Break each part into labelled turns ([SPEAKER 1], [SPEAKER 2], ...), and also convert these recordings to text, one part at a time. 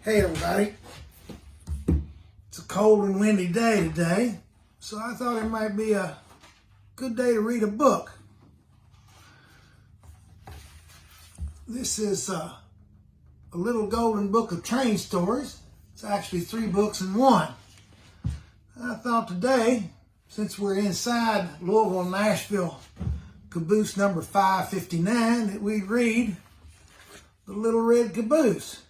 [SPEAKER 1] Hey everybody, it's a cold and windy day today, so I thought it might be a good day to read a book. This is a little golden book of train stories. It's actually 3 books in one. I thought today, since we're inside Louisville, Nashville, Caboose number 559, that we'd read The Little Red Caboose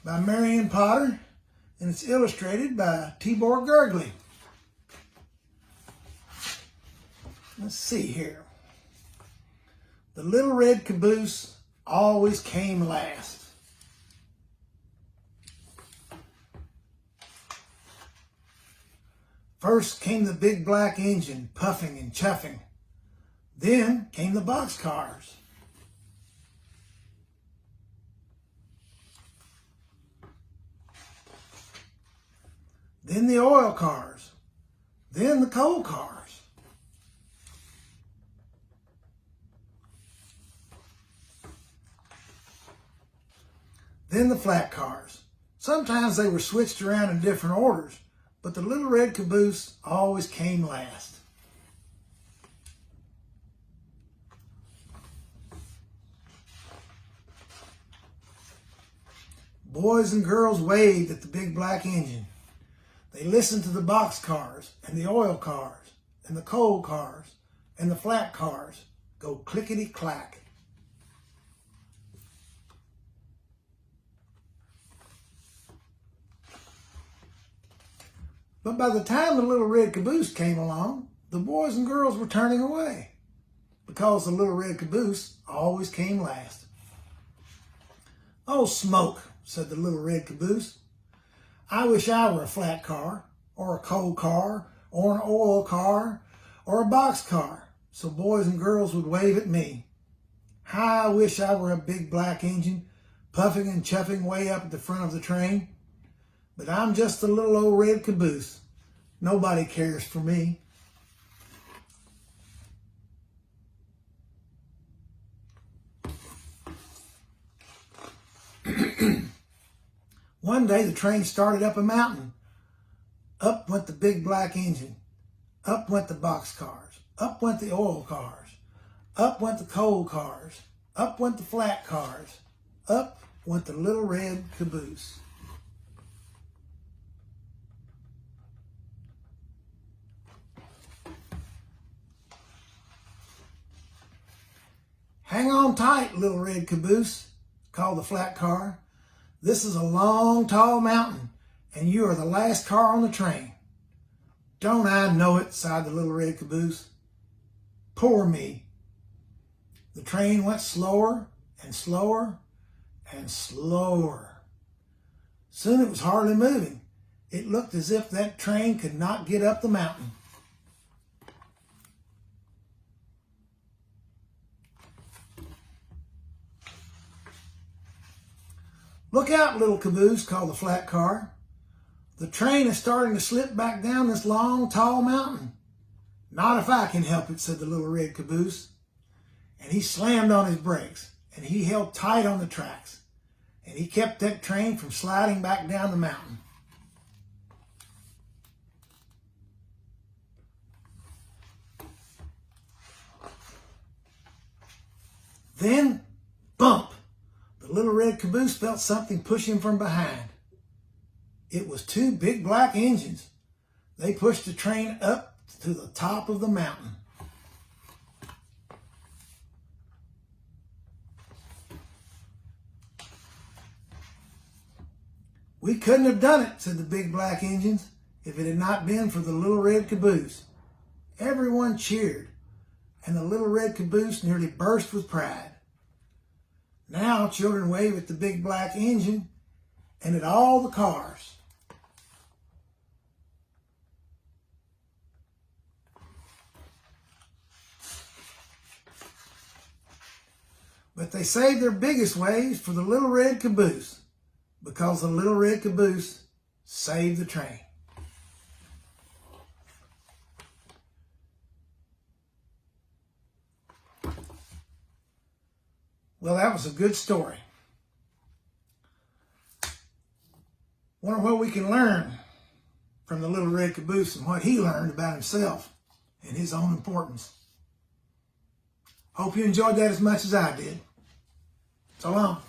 [SPEAKER 1] by Marion Potter, and it's illustrated by Tibor Gergely. Let's see here. The Little Red Caboose always came last. First came the big black engine, puffing and chuffing. Then came the boxcars. Then the oil cars. Then the coal cars. Then the flat cars. Sometimes they were switched around in different orders, but the Little Red Caboose always came last. Boys and girls waved at the big black engine. They listened to the box cars and the oil cars and the coal cars and the flat cars go clickety-clack. But by the time the Little Red Caboose came along, the boys and girls were turning away because the Little Red Caboose always came last. "Oh, smoke," said the Little Red Caboose. "I wish I were a flat car, or a coal car, or an oil car, or a box car, so boys and girls would wave at me. How I wish I were a big black engine, puffing and chuffing way up at the front of the train. But I'm just a little old red caboose. Nobody cares for me." One day the train started up a mountain. Up went the big black engine. Up went the box cars. Up went the oil cars. Up went the coal cars. Up went the flat cars. Up went the Little Red Caboose. "Hang on tight, Little Red Caboose," called the flat car. "This is a long, tall mountain, and you are the last car on the train." "Don't I know it?" sighed the Little Red Caboose. "Poor me." The train went slower and slower and slower. Soon it was hardly moving. It looked as if that train could not get up the mountain. "Look out, little caboose," called the flat car. "The train is starting to slip back down this long, tall mountain." "Not if I can help it," said the Little Red Caboose. And he slammed on his brakes, and he held tight on the tracks, and he kept that train from sliding back down the mountain. Then, bump! The Little Red Caboose felt something push him from behind. It was 2 big black engines. They pushed the train up to the top of the mountain. "We couldn't have done it," said the big black engines, "if it had not been for the Little Red Caboose." Everyone cheered, and the Little Red Caboose nearly burst with pride. Now children wave at the big black engine and at all the cars. But they saved their biggest waves for the Little Red Caboose, because the Little Red Caboose saved the train. Well, that was a good story. Wonder what we can learn from the Little Red Caboose and what he learned about himself and his own importance. Hope you enjoyed that as much as I did. So long.